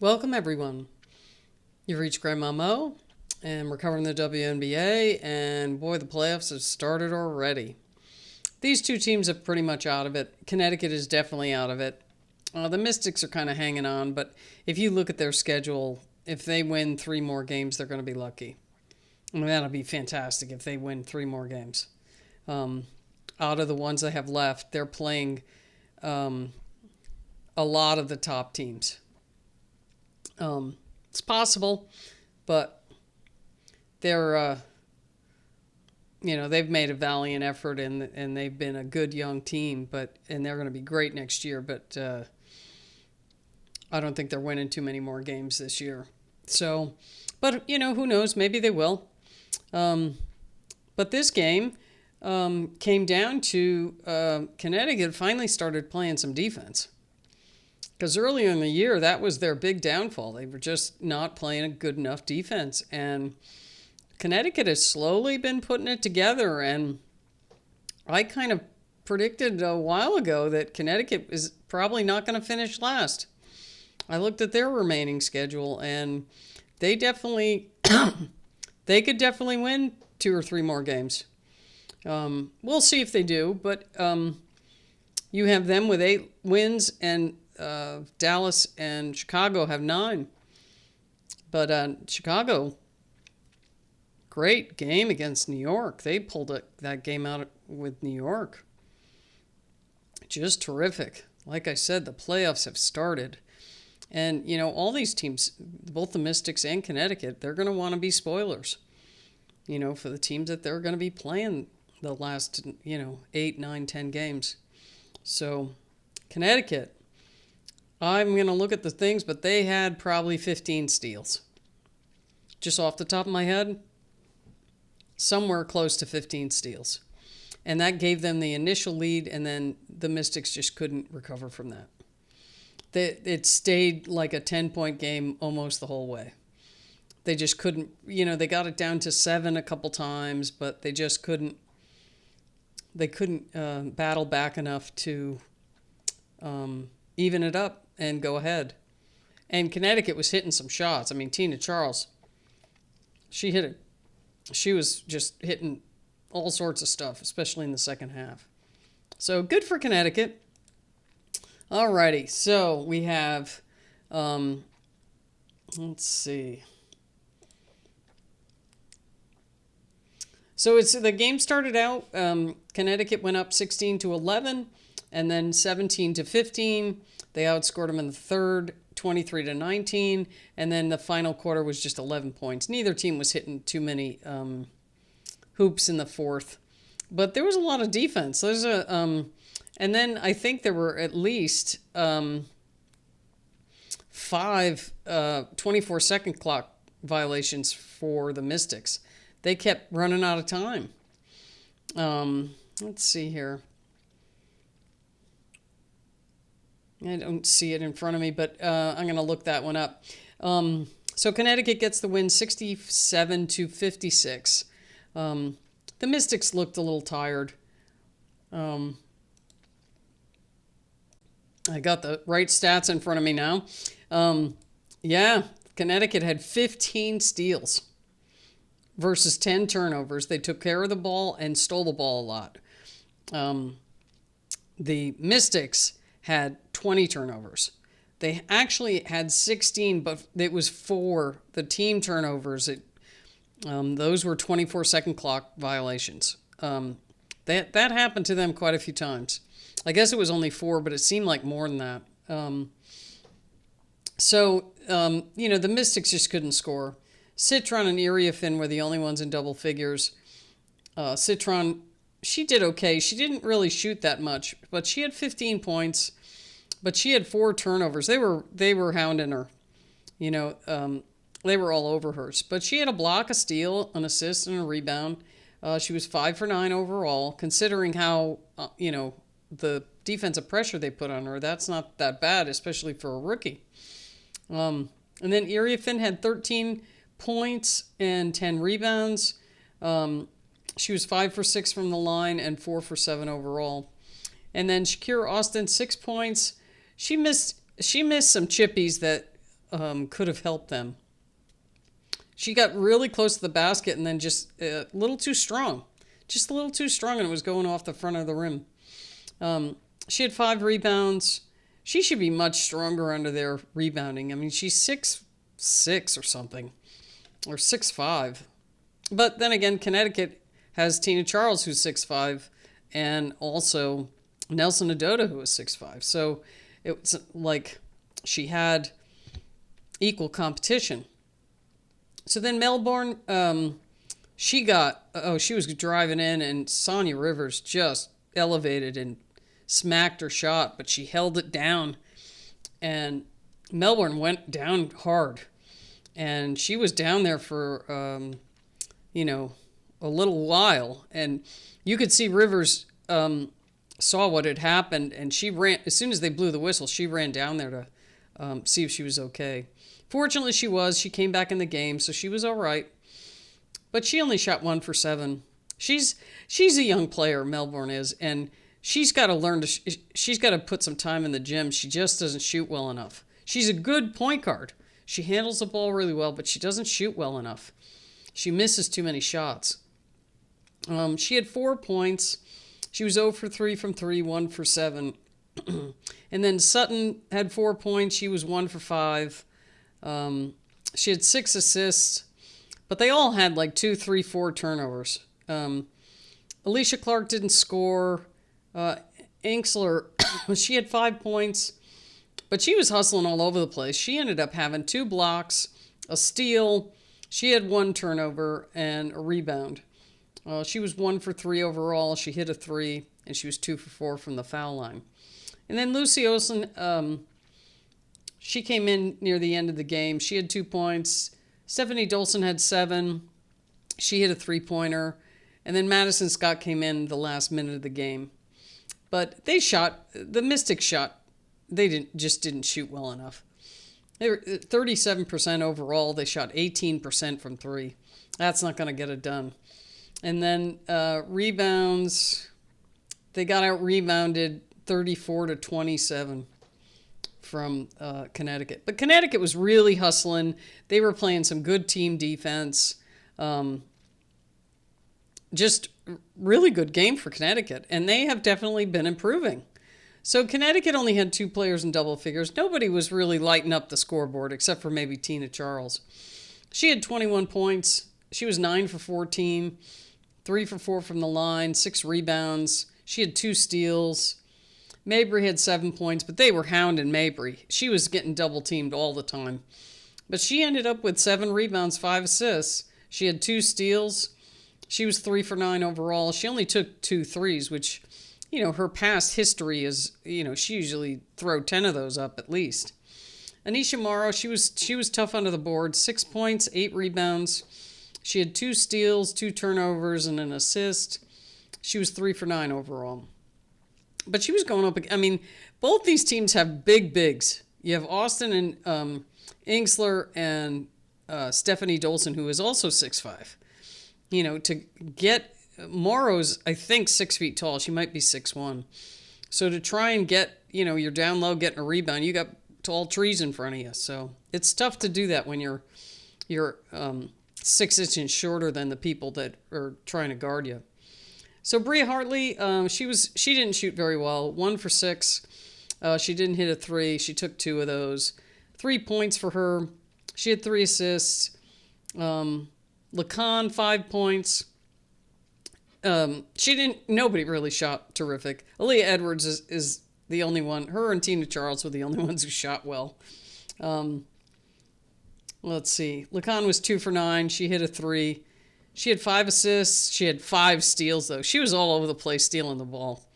Welcome, everyone. You've reached Grandma Mo, and we're covering the WNBA, and boy, the playoffs have started already. These two teams are pretty much out of it. Connecticut is definitely out of it. The Mystics are kind of hanging on, but if you look at their schedule, if they win three more games, they're going to be lucky. I mean, that'll be fantastic if they win three more games. Out of the ones they have left, they're playing a lot of the top teams. It's possible, but they're, they've made a valiant effort and they've been a good young team, and they're going to be great next year. But I don't think they're winning too many more games this year. So, but who knows? Maybe they will. But this game came down to Connecticut finally started playing some defense. Because earlier in the year, that was their big downfall. They were just not playing a good enough defense. And Connecticut has slowly been putting it together. And I kind of predicted a while ago that Connecticut is probably not going to finish last. I looked at their remaining schedule, and they definitely, they could definitely win two or three more games. We'll see if they do. But you have them with 8 wins, and Dallas and Chicago have 9. But Chicago, great game against New York. They pulled that game out with New York. Just terrific. Like I said, the playoffs have started. And, all these teams, both the Mystics and Connecticut, they're going to want to be spoilers, for the teams that they're going to be playing the last, 8, 9, 10 games. So, Connecticut, I'm going to look at the things, but they had probably 15 steals. Just off the top of my head, somewhere close to 15 steals. And that gave them the initial lead, and then the Mystics just couldn't recover from that. It stayed like a 10-point game almost the whole way. They just couldn't, they got it down to 7 a couple times, but they just couldn't, battle back enough to even it up and go ahead. And Connecticut was hitting some shots. I mean, Tina Charles, she hit it. She was just hitting all sorts of stuff, especially in the second half. So good for Connecticut. Alrighty, so we have, let's see. So the game started out, Connecticut went up 16-11, and then 17-15. They outscored them in the third, 23-19, and then the final quarter was just 11 points. Neither team was hitting too many hoops in the fourth, but there was a lot of defense. And then I think there were at least 5 24-second clock violations for the Mystics. They kept running out of time. Let's see here. I don't see it in front of me, but I'm going to look that one up. So Connecticut gets the win 67-56. The Mystics looked a little tired. I got the right stats in front of me now. Connecticut had 15 steals versus 10 turnovers. They took care of the ball and stole the ball a lot. The Mystics had 20 turnovers. They actually had 16, but it was 4. The team turnovers, those were 24-second clock violations. That happened to them quite a few times. I guess it was only 4, but it seemed like more than that. The Mystics just couldn't score. Citron and Iriafen were the only ones in double figures. Citron, she did okay. She didn't really shoot that much, but she had 15 points. But she had 4 turnovers. They were hounding her. They were all over her. But she had a block, a steal, an assist, and a rebound. She was 5 for 9 overall. Considering how, the defensive pressure they put on her, that's not that bad, especially for a rookie. And then Iriafen had 13 points and 10 rebounds. She was 5 for 6 from the line and 4 for 7 overall. And then Shakira Austin, 6 points. She missed some chippies that could have helped them. She got really close to the basket and then just a little too strong. Just a little too strong, and it was going off the front of the rim. She had 5 rebounds. She should be much stronger under their rebounding. I mean, she's 6'6" or something, or 6'5". But then again, Connecticut has Tina Charles, who's 6'5", and also Nelson Adota, who was 6'5". So it was like she had equal competition. So then Melbourne, she was driving in, and Sonia Rivers just elevated and smacked her shot, but she held it down, and Melbourne went down hard, and she was down there for, a little while, and you could see Rivers saw what had happened, and she ran, as soon as they blew the whistle, she ran down there to see if she was okay. Fortunately, she came back in the game, so she was all right. But she only shot 1 for 7. She's a young player, Melbourne is, and she's got to learn she's got to put some time in the gym. She just doesn't shoot well enough. She's a good point guard. She handles the ball really well, but she doesn't shoot well enough. She misses too many shots. She had 4 points. She was 0 for 3 from 3, 1 for 7. And then Sutton had 4 points. She was 1 for 5. She had 6 assists, but they all had like 2, 3, 4 turnovers. Alicia Clark didn't score. Inksler, she had 5 points, but she was hustling all over the place. She ended up having 2 blocks, a steal. She had 1 turnover and a rebound. She was 1 for 3 overall. She hit a 3, and she was 2 for 4 from the foul line. And then Lucy Olsen, she came in near the end of the game. She had 2 points. Stephanie Dolson had 7. She hit a 3-pointer. And then Madison Scott came in the last minute of the game. But the Mystics shot, they didn't shoot well enough. They were 37% overall. They shot 18% from 3. That's not going to get it done. And then rebounds, they got out-rebounded 34-27 from Connecticut. But Connecticut was really hustling. They were playing some good team defense. Just really good game for Connecticut. And they have definitely been improving. So Connecticut only had 2 players in double figures. Nobody was really lighting up the scoreboard except for maybe Tina Charles. She had 21 points. She was 9 for 14, 3 for 4 from the line, 6 rebounds. She had 2 steals. Mabry had 7 points, but they were hounding Mabry. She was getting double-teamed all the time. But she ended up with 7 rebounds, 5 assists. She had 2 steals. She was 3 for 9 overall. She only took 2 threes, which, her past history is, she usually throw 10 of those up at least. Anisha Morrow, she was tough under the board. 6 points, 8 rebounds. She had 2 steals, 2 turnovers, and an assist. She was 3 for 9 overall. But she was going up, both these teams have big bigs. You have Austin and Inksler and Stephanie Dolson, who is also 6'5". To get Morrow's, I think, 6 feet tall. She might be 6'1". So to try and get, you're down low getting a rebound, you got tall trees in front of you. So it's tough to do that when you're 6 inches shorter than the people that are trying to guard you. So Bria Hartley, she didn't shoot very well. 1 for 6. She didn't hit a 3. She took 2 of those. 3 points for her. She had 3 assists. Lacan, 5 points. Nobody really shot terrific. Aaliyah Edwards is the only one. Her and Tina Charles were the only ones who shot well. Let's see. Lacan was 2 for 9. She hit a 3. She had 5 assists. She had 5 steals, though. She was all over the place stealing the ball.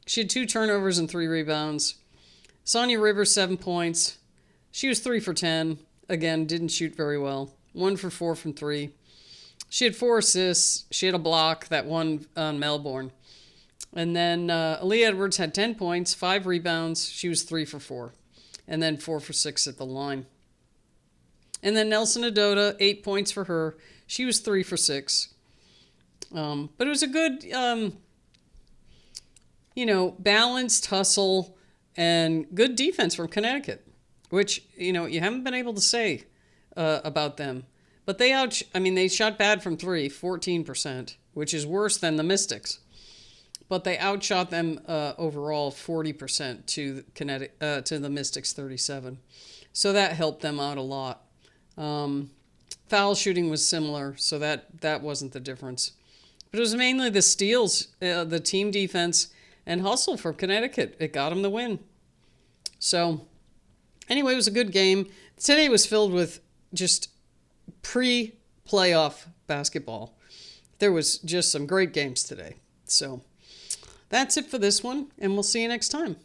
She had 2 turnovers and 3 rebounds. Sonia Rivers, 7 points. She was 3 for 10. Again, didn't shoot very well. 1 for 4 from 3. She had 4 assists. She had a block, that one on Melbourne. And then Aaliyah Edwards had 10 points, 5 rebounds. She was 3 for 4. And then 4 for 6 at the line. And then Nelson Adota, 8 points for her. She was 3 for 6. But it was a good, balanced hustle and good defense from Connecticut. which, you haven't been able to say about them. But they shot bad from three, 14%, which is worse than the Mystics. But they outshot them overall 40% to the Mystics 37. So that helped them out a lot. Foul shooting was similar, so that wasn't the difference. But it was mainly the steals, the team defense, and hustle from Connecticut. It got them the win. So anyway, it was a good game. Today was filled with just pre-playoff basketball. There was just some great games today. So that's it for this one, and we'll see you next time.